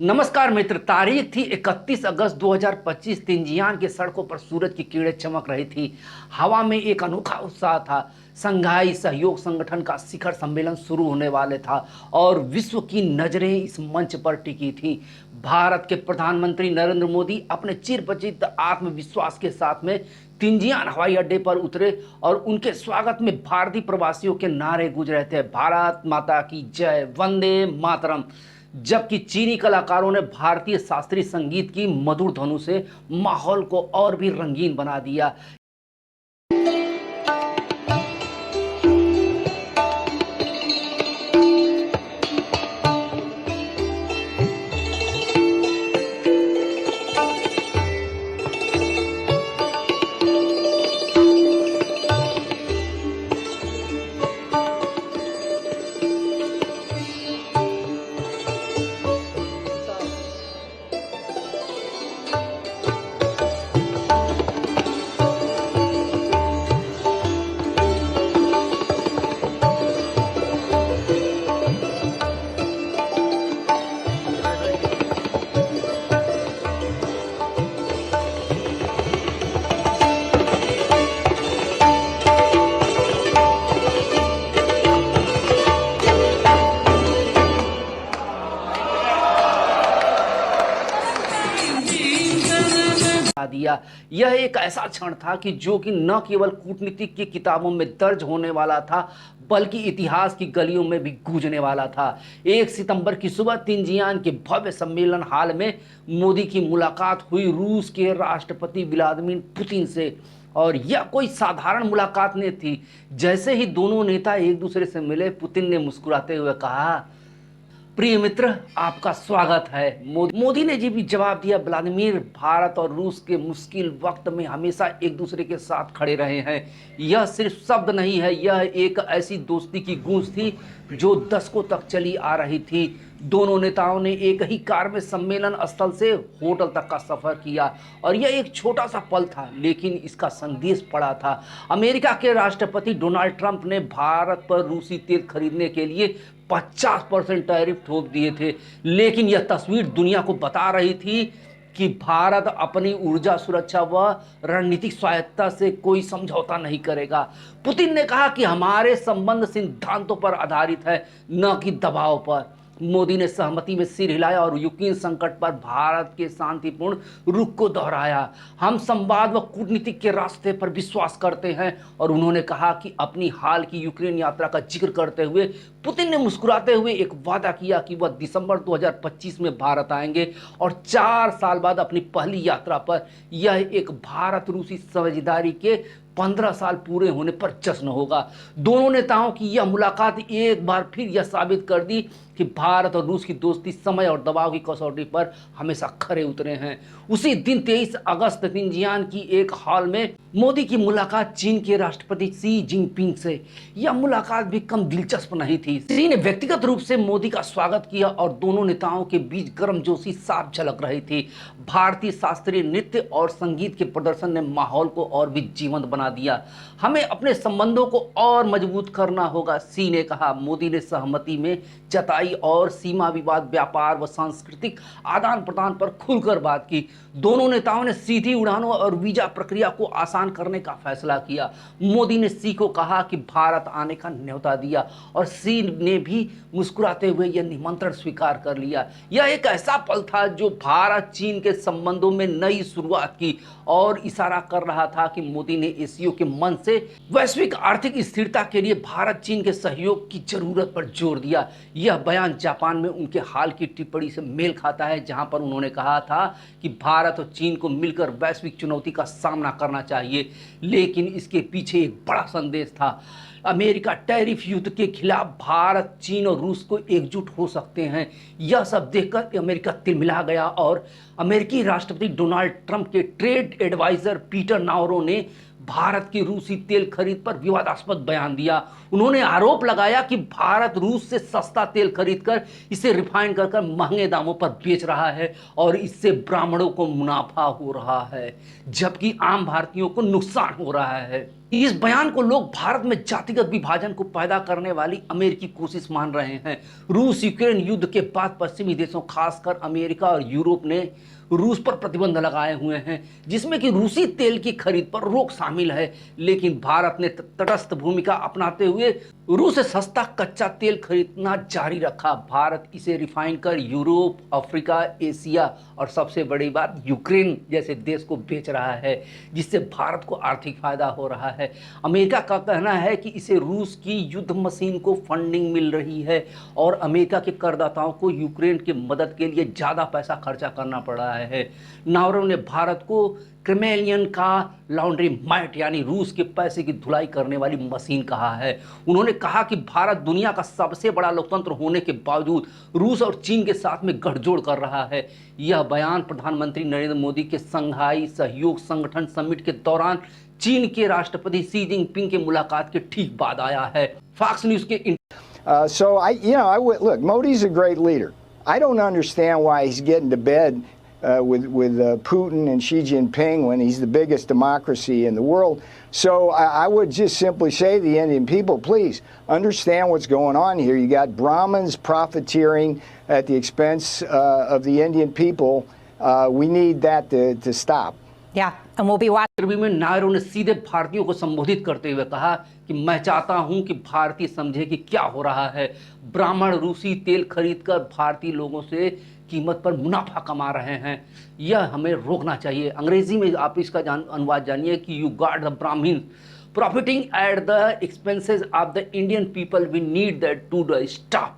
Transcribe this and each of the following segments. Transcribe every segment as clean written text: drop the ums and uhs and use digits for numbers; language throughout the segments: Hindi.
नमस्कार मित्र। तारीख थी 31 अगस्त 2025। तिनजियान के सड़कों पर सूरज की किरणें चमक रही थी। हवा में एक अनोखा उत्साह था। संघाई सहयोग संगठन का शिखर सम्मेलन शुरू होने वाले था और विश्व की नजरें इस मंच पर टिकी थी। भारत के प्रधानमंत्री नरेंद्र मोदी अपने चिरपरिचित आत्मविश्वास के साथ में तिनजियान हवाई अड्डे पर उतरे और उनके स्वागत में भारतीय प्रवासियों के नारे गूंज रहे थे, भारत माता की जय, वंदे मातरम। जबकि चीनी कलाकारों ने भारतीय शास्त्रीय संगीत की मधुर धुन से माहौल को और भी रंगीन बना दिया। दिया। यह एक ऐसा क्षण था कि जो कि न केवल कूटनीतिक की किताबों में दर्ज होने वाला था बल्कि इतिहास की गलियों में भी गूंजने वाला था। 1 सितंबर की सुबह तिनजियान के भव्य सम्मेलन हाल में मोदी की मुलाकात हुई रूस के राष्ट्रपति व्लादिमीर पुतिन से। और यह कोई साधारण मुलाकात नहीं थी। जैसे ही दोनों नेता एक दूसरे से मिले, पुतिन ने मुस्कुराते हुए कहा, प्रिय मित्र, आपका स्वागत है। मोदी ने जी भी जवाब दिया, व्लादिमीर, भारत और रूस के मुश्किल वक्त में हमेशा एक दूसरे के साथ खड़े रहे हैं। यह सिर्फ शब्द नहीं है, यह एक ऐसी दोस्ती की गूंज थी जो दशकों तक चली आ रही थी। दोनों नेताओं ने एक ही कार में सम्मेलन स्थल से होटल तक का सफर किया और यह एक छोटा सा पल था, लेकिन इसका संदेश बड़ा था। अमेरिका के राष्ट्रपति डोनाल्ड ट्रंप ने भारत पर रूसी तेल खरीदने के लिए 50% टैरिफ ठोक दिए थे, लेकिन यह तस्वीर दुनिया को बता रही थी कि भारत अपनी ऊर्जा सुरक्षा व रणनीतिक स्वायत्तता से कोई समझौता नहीं करेगा। पुतिन ने कहा कि हमारे संबंध सिद्धांतों पर आधारित है, न कि दबाव पर। मोदी ने सहमति में सिर हिलाया और यूक्रेन संकट पर भारत के शांतिपूर्ण रुख को दोहराया। हम संवाद व कूटनीति के रास्ते पर विश्वास करते हैं। और उन्होंने कहा कि अपनी हाल की यूक्रेन यात्रा का जिक्र करते हुए पुतिन ने मुस्कुराते हुए एक वादा किया कि वह दिसंबर 2025 में भारत आएंगे और 4 साल बाद अपनी पहली यात्रा पर यह एक भारत रूसी साझेदारी के 15 साल पूरे होने पर जश्न होगा। दोनों नेताओं की यह मुलाकात एक बार फिर यह साबित कर दी कि भारत और रूस की दोस्ती समय और दबाव की कसौटी पर हमेशा खरे उतरे हैं। उसी दिन 23 अगस्त तिनजियान की एक हॉल में मोदी की मुलाकात चीन के राष्ट्रपति शी जिनपिंग से। यह मुलाकात भी कम दिलचस्प नहीं थी। शी ने व्यक्तिगत रूप से मोदी का स्वागत किया और दोनों नेताओं के बीच गर्मजोशी साफ झलक रही थी। भारतीय शास्त्रीय नृत्य और संगीत के प्रदर्शन ने माहौल को और भी जीवंत बना दिया। हमें अपने संबंधों को और मजबूत करना होगा, शी ने कहा। मोदी ने सहमति में जताई और सीमा विवाद, व्यापार व सांस्कृतिक आदान प्रदान पर खुलकर बात की। दोनों नेताओं ने सीधी उड़ानों और वीजा प्रक्रिया को आसान करने का फैसला किया। मोदी ने शी को कहा कि भारत आने का न्योता दिया और शी ने भी मुस्कुराते हुए यह निमंत्रण स्वीकार कर लिया। यह एक ऐसा पल था जो भारत चीन के संबंधों में नई शुरुआत की और इशारा कर रहा था कि मोदी ने एशिया के मन से वैश्विक आर्थिक स्थिरता के लिए भारत चीन के सहयोग की जरूरत पर जोर दिया। यह बयान जापान में उनके हाल की टिप्पणी से मेल खाता है, जहां पर उन्होंने कहा था कि भारत और चीन को मिलकर वैश्विक चुनौती का सामना करना चाहिए। लेकिन इसके पीछे एक बड़ा संदेश था। अमेरिका टैरिफ युद्ध के खिलाफ भारत, चीन और रूस को एकजुट हो सकते हैं। यह सब देखकर अमेरिका तिलमिला गया और अमेरिकी राष्ट्रपति डोनाल्ड ट्रंप के ट्रेड एडवाइजर पीटर नावरो ने भारत की रूसी तेल खरीद पर विवादास्पद बयान दिया। उन्होंने आरोप लगाया कि भारत रूस से सस्ता तेल खरीदकर इसे रिफाइन कर महंगे दामों पर बेच रहा है और इससे ब्राह्मणों को मुनाफा हो रहा है, जबकि आम भारतीयों को नुकसान हो रहा है। इस बयान को लोग भारत में जातिगत विभाजन को पैदा करने वाली अमेरिकी कोशिश मान रहे हैं। रूस यूक्रेन युद्ध के बाद पश्चिमी देशों खासकर अमेरिका और यूरोप ने रूस पर प्रतिबंध लगाए हुए हैं, जिसमें कि रूसी तेल की खरीद पर रोक शामिल है। लेकिन भारत ने तटस्थ भूमिका अपनाते हुए रूस से सस्ता कच्चा तेल खरीदना जारी रखा। भारत इसे रिफाइन कर यूरोप, अफ्रीका, एशिया और सबसे बड़ी बात यूक्रेन जैसे देश को बेच रहा है, जिससे भारत को आर्थिक फायदा हो रहा है। अमेरिका का कहना है कि इसे रूस की युद्ध मशीन को फंडिंग मिल रही है और अमेरिका के करदाताओं को यूक्रेन की मदद के लिए ज़्यादा पैसा खर्चा करना पड़ रहा है। नावरोव ने भारत को क्रेमलिन का लॉन्ड्री मैट यानी रूस के पैसे की धुलाई करने वाली मशीन कहा है। उन्होंने कहा कि भारत दुनिया का सबसे बड़ा लोकतंत्र होने के बावजूद रूस और चीन के साथ में गठजोड़ कर रहा है। यह बयान प्रधानमंत्री नरेंद्र मोदी के शंघाई सहयोग संगठन समिट के दौरान चीन के राष्ट्रपति शी जिनपिंग के मुलाकात के ठीक बाद आया है। फॉक्स न्यूज के look, Modi's a great leader. I don't understand why he's getting to bed with Putin and Xi Jinping when he's the biggest democracy in the world. So I would just simply say to the Indian people, please understand what's going on here. You got Brahmins profiteering at the expense of the Indian people. We need that to stop. Yeah, and we'll be watching. Interview में नायडू ने सीधे भारतीयों को संबोधित करते हुए कहा कि मैं चाहता हूं कि भारतीय समझे कि क्या हो रहा है। ब्राह्मण रूसी तेल खरीदकर भारतीय लोगों से कीमत पर मुनाफा कमा रहे हैं, यह हमें रोकना चाहिए। अंग्रेजी में आप इसका अनुवाद जानिए कि you got the Brahmin profiting at the expenses of the Indian people, we need that to the stop.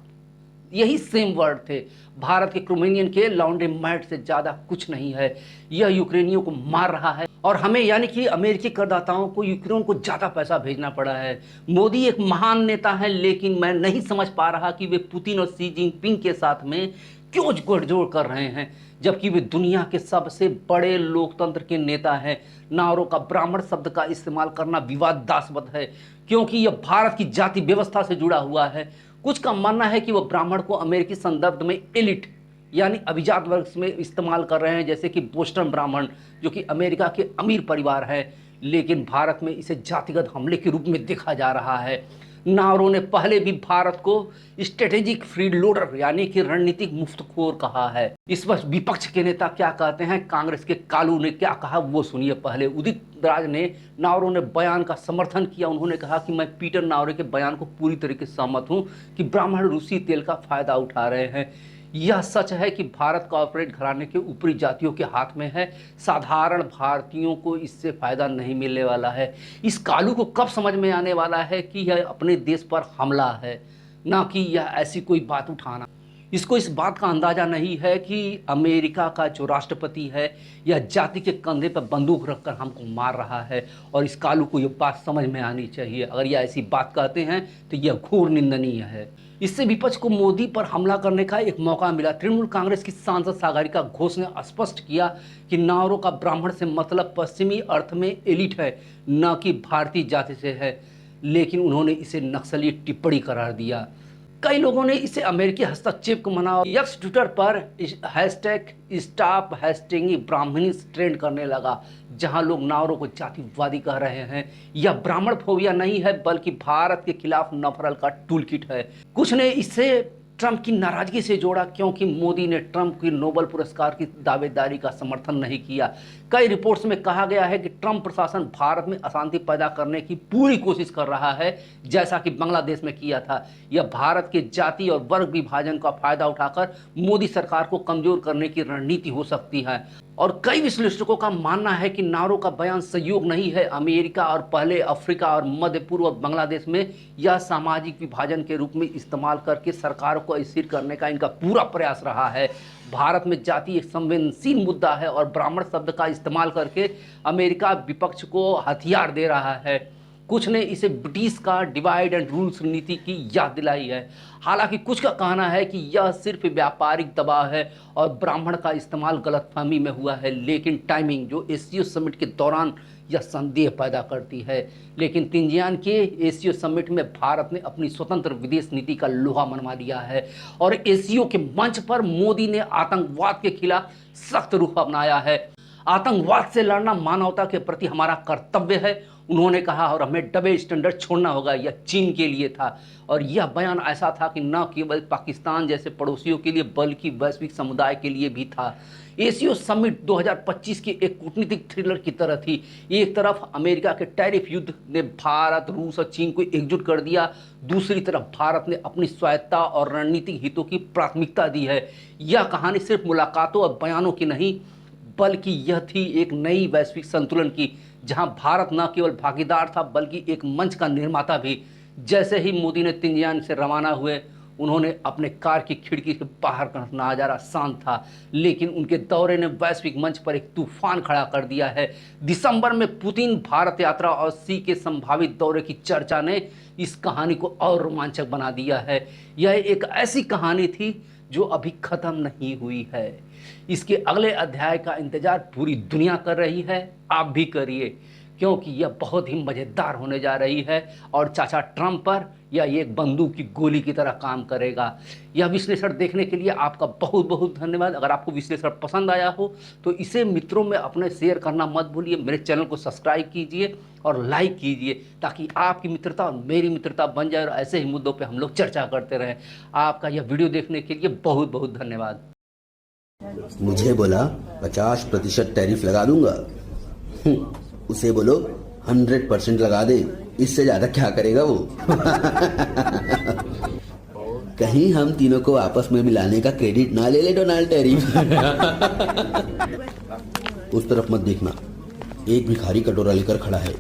यही सेम वर्ड थे। भारत के क्रोमेनियन के लॉन्ड्री मैट से ज़्यादा कुछ नहीं है। यह यूक्रेनियों को मार रहा है और हमें यानी कि अमेरिकी करदाताओं को यूक्रेन को ज़्यादा पैसा भेजना पड़ा है। मोदी एक महान नेता है, लेकिन मैं नहीं समझ पा रहा कि वे पुतिन और शी जिनपिंग के साथ में क्यों गठजोड़ कर रहे हैं, जबकि वे दुनिया के सबसे बड़े लोकतंत्र के नेता हैं। नावरोव का ब्राह्मण शब्द का इस्तेमाल करना विवादास्पद है, क्योंकि यह भारत की जाति व्यवस्था से जुड़ा हुआ है। कुछ का मानना है कि वह ब्राह्मण को अमेरिकी संदर्भ में एलिट यानी अभिजात वर्ग में इस्तेमाल कर रहे हैं, जैसे कि बोस्टन ब्राह्मण जो कि अमेरिका के अमीर परिवार है, लेकिन भारत में इसे जातिगत हमले के रूप में देखा जा रहा है। नावरोव ने पहले भी भारत को स्ट्रेटेजिक फ्री लोडर यानी कि रणनीतिक मुफ्तखोर कहा है। इस वक्त विपक्ष के नेता क्या कहते हैं, कांग्रेस के कालू ने क्या कहा, वो सुनिए पहले। उदित राज ने नावरोव ने बयान का समर्थन किया। उन्होंने कहा कि मैं पीटर नावरोव के बयान को पूरी तरीके से सहमत हूं कि ब्राह्मण रूसी तेल का फायदा उठा रहे हैं। यह सच है कि भारत कॉर्पोरेट घराने के ऊपरी जातियों के हाथ में है, साधारण भारतीयों को इससे फायदा नहीं मिलने वाला है। इस कालू को कब समझ में आने वाला है कि यह अपने देश पर हमला है, ना कि यह ऐसी कोई बात उठाना। इसको इस बात का अंदाज़ा नहीं है कि अमेरिका का जो राष्ट्रपति है यह जाति के कंधे पर बंदूक रखकर हमको मार रहा है, और इस कालू को यह बात समझ में आनी चाहिए। अगर यह ऐसी बात कहते हैं तो यह घोर निंदनीय है। इससे विपक्ष को मोदी पर हमला करने का एक मौका मिला। तृणमूल कांग्रेस की सांसद सागरिका घोष ने स्पष्ट किया कि नावरोव का ब्राह्मण से मतलब पश्चिमी अर्थ में एलिट है, न कि भारतीय जाति से है, लेकिन उन्होंने इसे नक्सली टिप्पणी करार दिया। कई लोगों ने इसे अमेरिकी हस्तक्षेप को मना। यक्स ट्विटर पर हैशटैग स्टॉप हैशटैगिंग ब्राह्मणिस ट्रेंड करने लगा, जहां लोग नावरोव को जातिवादी कह रहे हैं। यह ब्राह्मण फोबिया नहीं है, बल्कि भारत के खिलाफ नफरत का टूल किट है। कुछ ने इसे ट्रंप की नाराजगी से जोड़ा, क्योंकि मोदी ने ट्रंप की नोबेल पुरस्कार की दावेदारी का समर्थन नहीं किया। कई रिपोर्ट्स में कहा गया है कि ट्रंप प्रशासन भारत में अशांति पैदा करने की पूरी कोशिश कर रहा है, जैसा कि बांग्लादेश में किया था। यह भारत के जाति और वर्ग विभाजन का फायदा उठाकर मोदी सरकार को कमजोर करने की रणनीति हो सकती है। और कई विश्लेषकों का मानना है कि नावरोव का बयान सहयोग नहीं है। अमेरिका और पहले अफ्रीका और मध्य पूर्व और बांग्लादेश में यह सामाजिक विभाजन के रूप में इस्तेमाल करके सरकारों को अस्थिर करने का इनका पूरा प्रयास रहा है। भारत में जाति एक संवेदनशील मुद्दा है और ब्राह्मण शब्द का इस्तेमाल करके अमेरिका विपक्ष को हथियार दे रहा है। कुछ ने इसे ब्रिटिश का डिवाइड एंड रूल्स नीति की याद दिलाई है। हालांकि कुछ का कहना है कि यह सिर्फ व्यापारिक दबाव है और ब्राह्मण का इस्तेमाल गलतफहमी में हुआ है, लेकिन टाइमिंग जो एससीओ समिट के दौरान यह संदेह पैदा करती है। लेकिन तिनजियान के एससीओ समिट में भारत ने अपनी स्वतंत्र विदेश नीति का लोहा मनवा लिया है और एससीओ के मंच पर मोदी ने आतंकवाद के खिलाफ सख्त रुख अपनाया है। आतंकवाद से लड़ना मानवता के प्रति हमारा कर्तव्य है। उन्होंने कहा और हमें डबल स्टैंडर्ड छोड़ना होगा, यह चीन के लिए था। और यह बयान ऐसा था कि न केवल पाकिस्तान जैसे पड़ोसियों के लिए बल्कि वैश्विक समुदाय के लिए भी था। एशियो समिट 2025 की एक कूटनीतिक थ्रिलर की तरह थी। एक तरफ अमेरिका के टैरिफ युद्ध ने भारत, रूस और चीन को एकजुट कर दिया, दूसरी तरफ भारत ने अपनी स्वायत्तता और रणनीतिक हितों की प्राथमिकता दी है। यह कहानी सिर्फ मुलाकातों और बयानों की नहीं, बल्कि यह थी एक नई वैश्विक संतुलन की, जहां भारत न केवल भागीदार था बल्कि एक मंच का निर्माता भी। जैसे ही मोदी ने तिनजियान से रवाना हुए, उन्होंने अपने कार की खिड़की से बाहर का नजारा शांत था, लेकिन उनके दौरे ने वैश्विक मंच पर एक तूफान खड़ा कर दिया है। दिसंबर में पुतिन भारत यात्रा और सी के संभावित दौरे की चर्चा ने इस कहानी को और रोमांचक बना दिया है। यह एक ऐसी कहानी थी जो अभी खत्म नहीं हुई है। इसके अगले अध्याय का इंतजार पूरी दुनिया कर रही है, आप भी करिए, क्योंकि यह बहुत ही मज़ेदार होने जा रही है और चाचा ट्रंप पर यह एक बंदूक की गोली की तरह काम करेगा। यह विश्लेषण देखने के लिए आपका बहुत बहुत धन्यवाद। अगर आपको विश्लेषण पसंद आया हो तो इसे मित्रों में अपने शेयर करना मत भूलिए। मेरे चैनल को सब्सक्राइब कीजिए और लाइक कीजिए, ताकि आपकी मित्रता और मेरी मित्रता बन जाए और ऐसे ही मुद्दों पर हम लोग चर्चा करते रहें। आपका यह वीडियो देखने के लिए बहुत बहुत धन्यवाद। मुझे बोला 50% टैरिफ लगा दूंगा, उसे बोलो 100% लगा दे, इससे ज्यादा क्या करेगा वो। कहीं हम तीनों को आपस में मिलाने का क्रेडिट ना ले ले डोनाल्ड टैरिफ। उस तरफ मत देखना, एक भिखारी कटोरा लेकर खड़ा है।